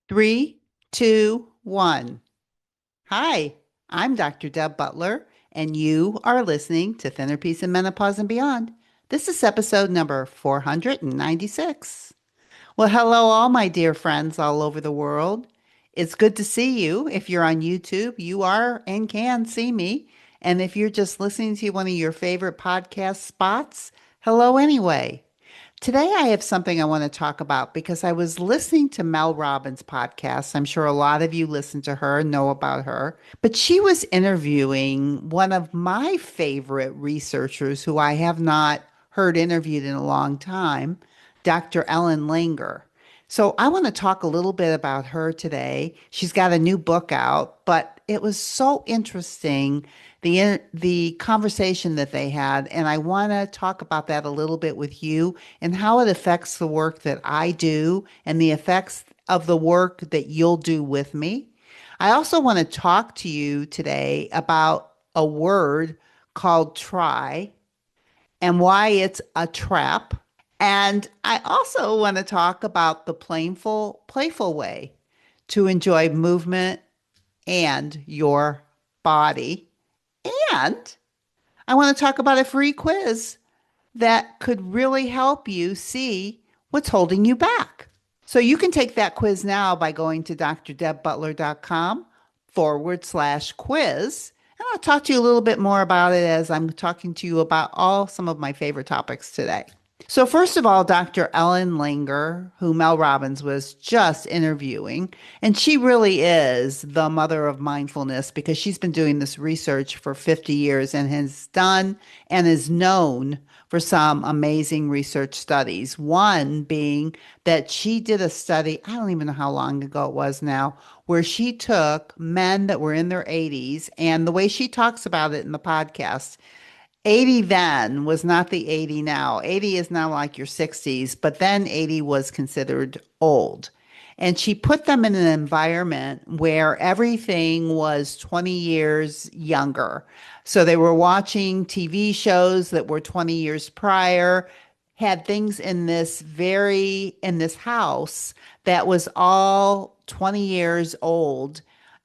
Three, two, one. Hi, I'm Dr. Deb Butler, and you are listening to Thinner Peace and Menopause and Beyond. This is episode number 496. Well, hello, all my dear friends all over the world. It's good to see you. If you're on YouTube, you are and can see me. And if you're just listening to one of your favorite podcast spots, hello anyway. Today, I have something I want to talk about because I was listening to Mel Robbins' podcast. I'm sure a lot of you listen to her, know about her, but she was interviewing one of my favorite researchers who I have not heard interviewed in a long time, Dr. Ellen Langer. So I want to talk a little bit about her today. She's got a new book out, but it was so interesting the conversation that they had, and I want to talk about that a little bit with you and how it affects the work that I do and the effects of the work that you'll do with me. I also want to talk to you today about a word called try and why it's a trap. And I also want to talk about the playful way to enjoy movement and your body. And I want to talk about a free quiz that could really help you see what's holding you back. So you can take that quiz now by going to drdebbutler.com/quiz. And I'll talk to you a little bit more about it as I'm talking to you about some of my favorite topics today. So, first of all, Dr. Ellen Langer, who Mel Robbins was just interviewing, and she really is the mother of mindfulness because she's been doing this research for 50 years and has done and is known for some amazing research studies. One being that she did a study, I don't even know how long ago it was now, where she took men that were in their 80s, and the way she talks about it in the podcast, 80 then was not the 80 now. 80 is now like your 60s, but then 80 was considered old. And she put them in an environment where everything was 20 years younger. So they were watching TV shows that were 20 years prior, had things in this house that was all 20 years old,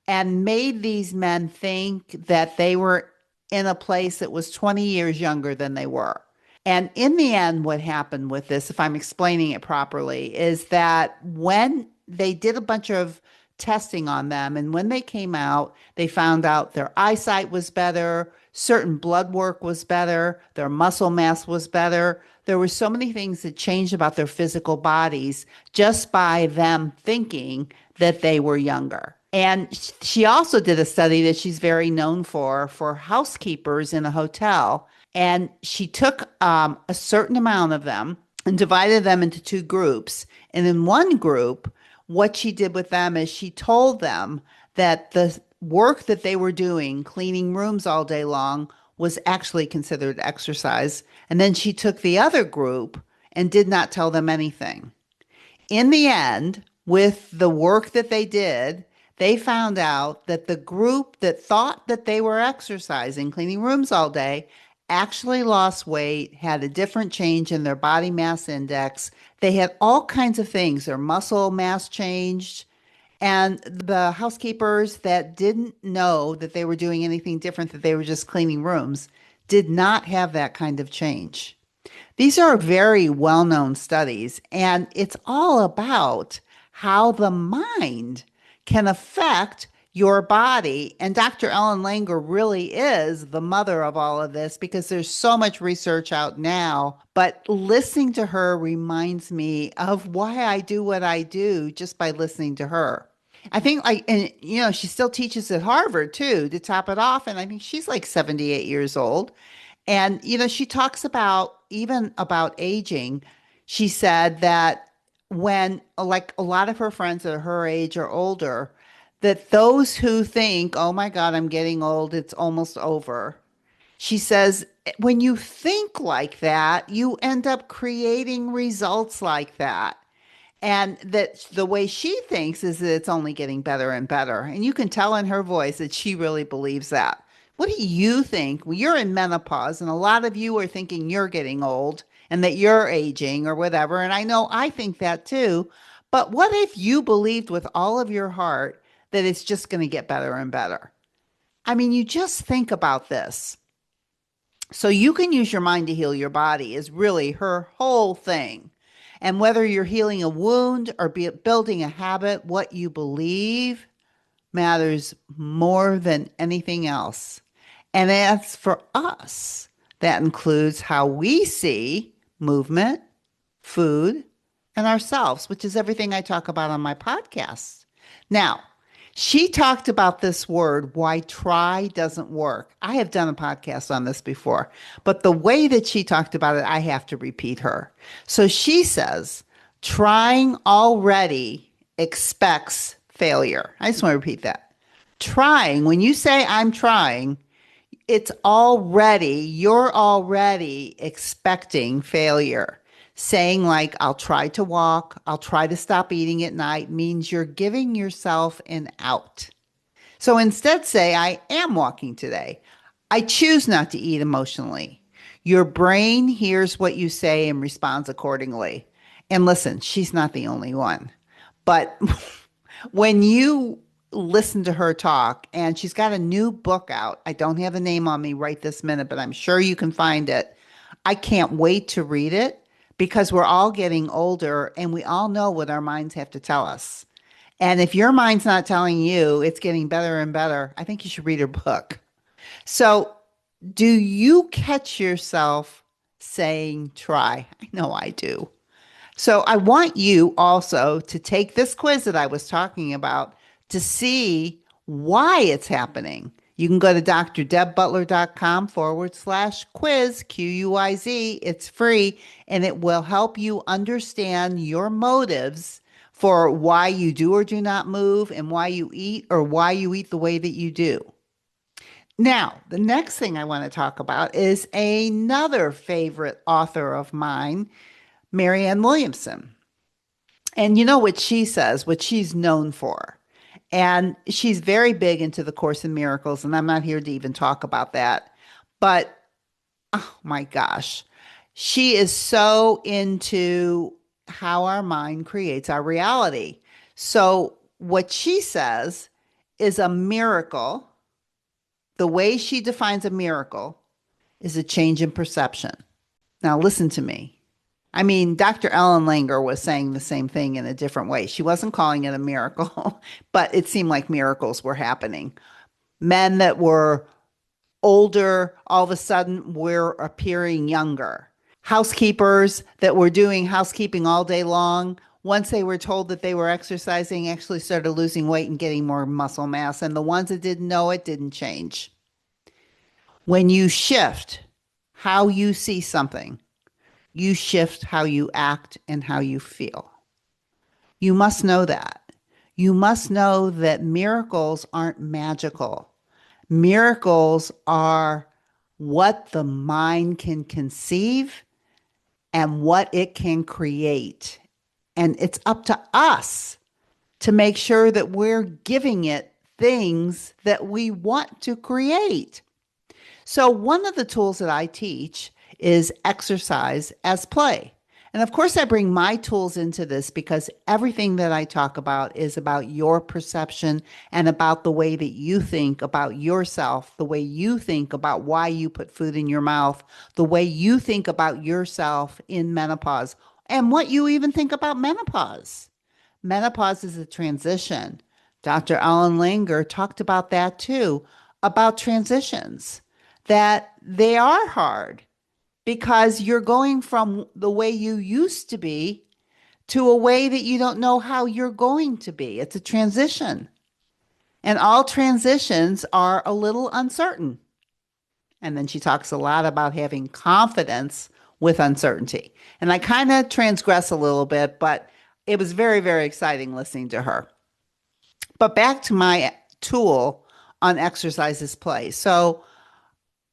and made these men think that they were in a place that was 20 years younger than they were. And in the end, what happened with this, if I'm explaining it properly, is that when they did a bunch of testing on them, and when they came out, they found out their eyesight was better, certain blood work was better, their muscle mass was better. There were so many things that changed about their physical bodies just by them thinking that they were younger. And she also did a study that she's very known for housekeepers in a hotel. And she took a certain amount of them and divided them into two groups. And in one group, what she did with them is she told them that the work that they were doing, cleaning rooms all day long, was actually considered exercise. And then she took the other group and did not tell them anything. In the end, with the work that they did, they found out that the group that thought that they were exercising, cleaning rooms all day, actually lost weight, had a different change in their body mass index. They had all kinds of things. Their muscle mass changed. And the housekeepers that didn't know that they were doing anything different, that they were just cleaning rooms, did not have that kind of change. These are very well known studies, and it's all about how the mind can affect your body. And Dr. Ellen Langer really is the mother of all of this because there's so much research out now. But listening to her reminds me of why I do what I do just by listening to her. I think and she still teaches at Harvard too, to top it off. And I think she's like 78 years old. And, she talks about even about aging. She said that when, like a lot of her friends that are her age or older, that those who think, oh my God, I'm getting old, it's almost over. She says, when you think like that, you end up creating results like that. And that the way she thinks is that it's only getting better and better. And you can tell in her voice that she really believes that. What do you think? Well, you're in menopause, and a lot of you are thinking you're getting old and that you're aging or whatever. And I know I think that too. But what if you believed with all of your heart that it's just going to get better and better? I mean, you just think about this. So you can use your mind to heal your body is really her whole thing. And whether you're healing a wound or building a habit, what you believe matters more than anything else. And as for us, that includes how we see movement, food, and ourselves, which is everything I talk about on my podcast. Now, she talked about this word, why try doesn't work. I have done a podcast on this before, but the way that she talked about it, I have to repeat her. So she says, trying already expects failure. I just want to repeat that. Trying, when you say I'm trying, you're already expecting failure. Saying, like, I'll try to walk, I'll try to stop eating at night means you're giving yourself an out. So instead, say, I am walking today. I choose not to eat emotionally. Your brain hears what you say and responds accordingly. And listen, she's not the only one. But when you listen to her talk, and she's got a new book out, I don't have the name on me right this minute, but I'm sure you can find it. I can't wait to read it because we're all getting older and we all know what our minds have to tell us. And if your mind's not telling you it's getting better and better, I think you should read her book. So, do you catch yourself saying try? I know I do. So I want you also to take this quiz that I was talking about to see why it's happening. You can go to drdebbutler.com/quiz, QUIZ. It's free and it will help you understand your motives for why you do or do not move and why you eat or why you eat the way that you do. Now, the next thing I want to talk about is another favorite author of mine, Marianne Williamson. And you know what she says, what she's known for. And she's very big into the Course in Miracles, and I'm not here to even talk about that. But oh my gosh, she is so into how our mind creates our reality. So, what she says is a miracle, the way she defines a miracle is a change in perception. Now, listen to me. I mean, Dr. Ellen Langer was saying the same thing in a different way. She wasn't calling it a miracle, but it seemed like miracles were happening. Men that were older, all of a sudden, were appearing younger. Housekeepers that were doing housekeeping all day long, once they were told that they were exercising, actually started losing weight and getting more muscle mass. And the ones that didn't know it didn't change. When you shift how you see something, you shift how you act and how you feel. You must know that. You must know that miracles aren't magical. Miracles are what the mind can conceive and what it can create. And it's up to us to make sure that we're giving it things that we want to create. So, one of the tools that I teach is exercise as play. And of course, I bring my tools into this because everything that I talk about is about your perception and about the way that you think about yourself, the way you think about why you put food in your mouth, the way you think about yourself in menopause, and what you even think about menopause. Menopause is a transition. Dr. Alan Langer talked about that too, about transitions, that they are hard because you're going from the way you used to be to a way that you don't know how you're going to be. It's a transition. And all transitions are a little uncertain. And then she talks a lot about having confidence with uncertainty. And I kind of transgress a little bit, but it was very, very exciting listening to her. But back to my tool on exercises play. So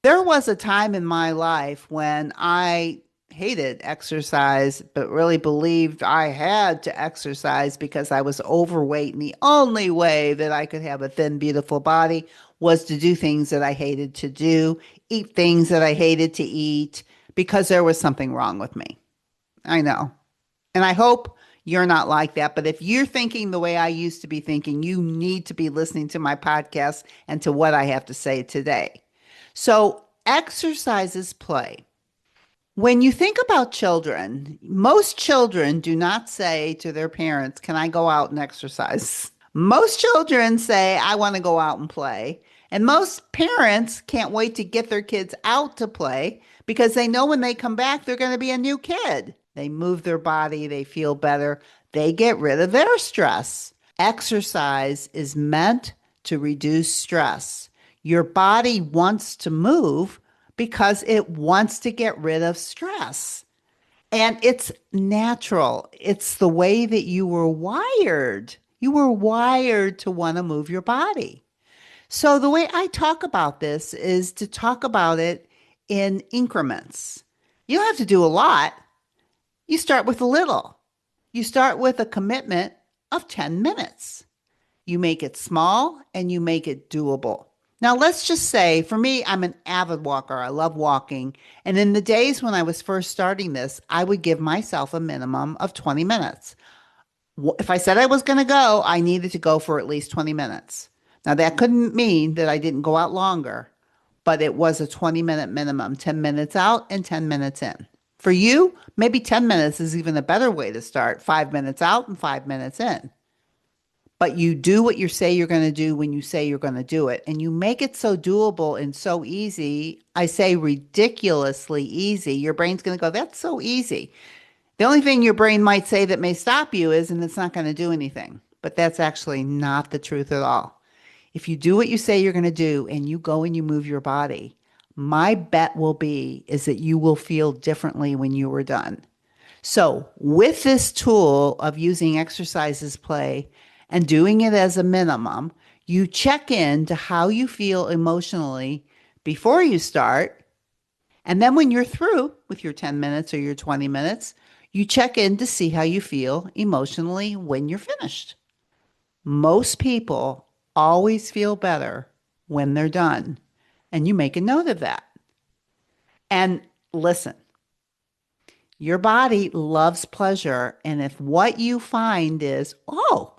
there was a time in my life when I hated exercise, but really believed I had to exercise because I was overweight. And the only way that I could have a thin, beautiful body was to do things that I hated to do, eat things that I hated to eat, because there was something wrong with me. I know. And I hope you're not like that. But if you're thinking the way I used to be thinking, you need to be listening to my podcast and to what I have to say today. So, exercises play. When you think about children, most children do not say to their parents, "Can I go out and exercise?" Most children say, "I want to go out and play." And most parents can't wait to get their kids out to play because they know when they come back, they're going to be a new kid. They move their body, they feel better, they get rid of their stress. Exercise is meant to reduce stress. Your body wants to move because it wants to get rid of stress. And it's natural. It's the way that you were wired. You were wired to want to move your body. So the way I talk about this is to talk about it in increments. You don't have to do a lot. You start with a little. You start with a commitment of 10 minutes. You make it small and you make it doable. Now, let's just say for me, I'm an avid walker. I love walking. And in the days when I was first starting this, I would give myself a minimum of 20 minutes. If I said I was going to go, I needed to go for at least 20 minutes. Now, that couldn't mean that I didn't go out longer, but it was a 20-minute minimum, 10 minutes out and 10 minutes in. For you, maybe 10 minutes is even a better way to start, 5 minutes out and 5 minutes in. But you do what you say you're going to do when you say you're going to do it. And you make it so doable and so easy. I say ridiculously easy. Your brain's going to go, "That's so easy." The only thing your brain might say that may stop you is, and it's not going to do anything. But that's actually not the truth at all. If you do what you say you're going to do and you go and you move your body, my bet will be is that you will feel differently when you are done. So, with this tool of using exercises play and doing it as a minimum, you check in to how you feel emotionally before you start. And then when you're through with your 10 minutes or your 20 minutes, you check in to see how you feel emotionally when you're finished. Most people always feel better when they're done, and you make a note of that. And listen, your body loves pleasure. And if what you find is, "Oh,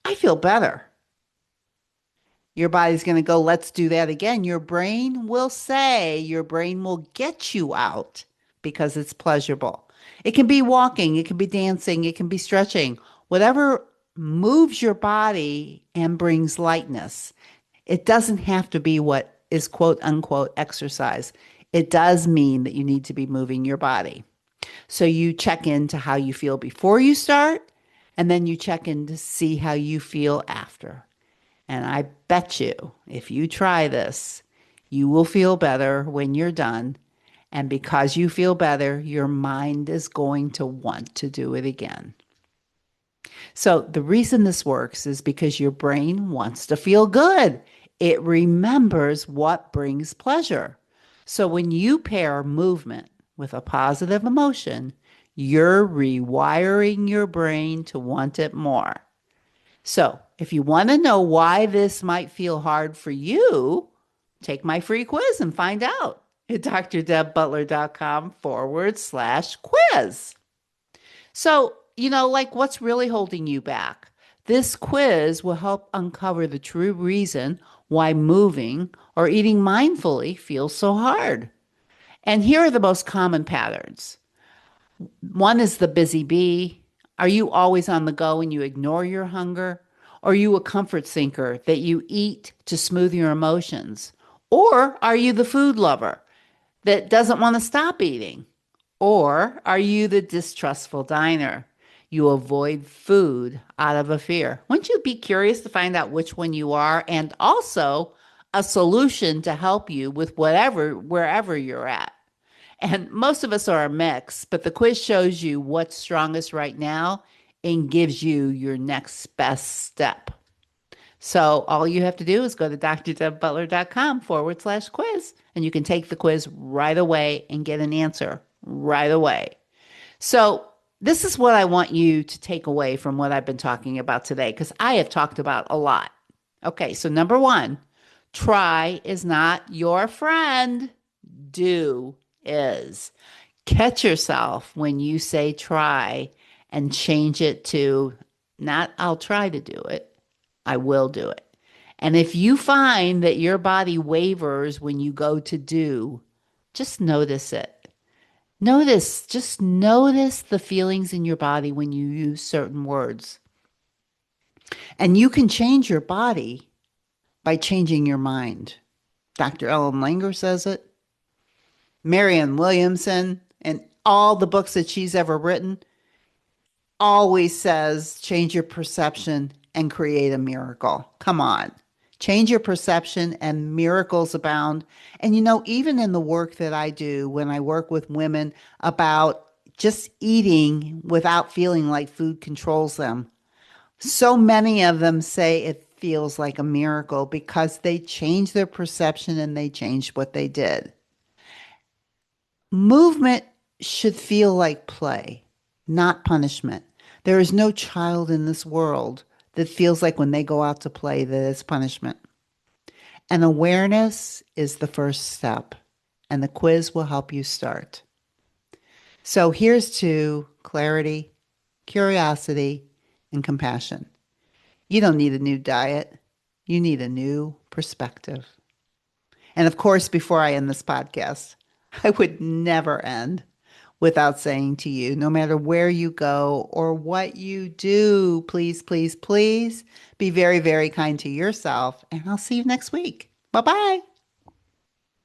I feel better," your body's going to go, "Let's do that again." Your brain will say, your brain will get you out because it's pleasurable. It can be walking, it can be dancing, it can be stretching, whatever moves your body and brings lightness. It doesn't have to be what is quote unquote exercise. It does mean that you need to be moving your body. So you check into how you feel before you start, and then you check in to see how you feel after. And I bet you, if you try this, you will feel better when you're done. And because you feel better, your mind is going to want to do it again. So the reason this works is because your brain wants to feel good. It remembers what brings pleasure. So when you pair movement with a positive emotion, you're rewiring your brain to want it more. So if you want to know why this might feel hard for you, take my free quiz and find out at drdebbutler.com/quiz. So, like what's really holding you back? This quiz will help uncover the true reason why moving or eating mindfully feels so hard. And here are the most common patterns. One is the busy bee. Are you always on the go and you ignore your hunger? Are you a comfort seeker that you eat to smooth your emotions? Or are you the food lover that doesn't want to stop eating? Or are you the distrustful diner? You avoid food out of a fear. Wouldn't you be curious to find out which one you are, and also a solution to help you with wherever you're at? And most of us are a mix, but the quiz shows you what's strongest right now and gives you your next best step. So all you have to do is go to drdebbutler.com/quiz, and you can take the quiz right away and get an answer right away. So this is what I want you to take away from what I've been talking about today, because I have talked about a lot. Okay, so number one, try is not your friend. Do is. Catch yourself when you say try and change it to not I'll try to do it, I will do it. And if you find that your body wavers when you go to do, just notice it. Just notice the feelings in your body when you use certain words. And you can change your body by changing your mind. Dr. Ellen Langer says it. Marianne Williamson, and all the books that she's ever written, always says change your perception and create a miracle. Come on. Change your perception and miracles abound. And even in the work that I do when I work with women about just eating without feeling like food controls them, so many of them say it feels like a miracle because they changed their perception and they changed what they did. Movement should feel like play, not punishment. There is no child in this world that feels like when they go out to play that it's punishment. And awareness is the first step, and the quiz will help you start. So here's to clarity, curiosity, and compassion. You don't need a new diet. You need a new perspective. And of course, before I end this podcast, I would never end without saying to you, no matter where you go or what you do, please, please, please be very, very kind to yourself. And I'll see you next week. Bye bye.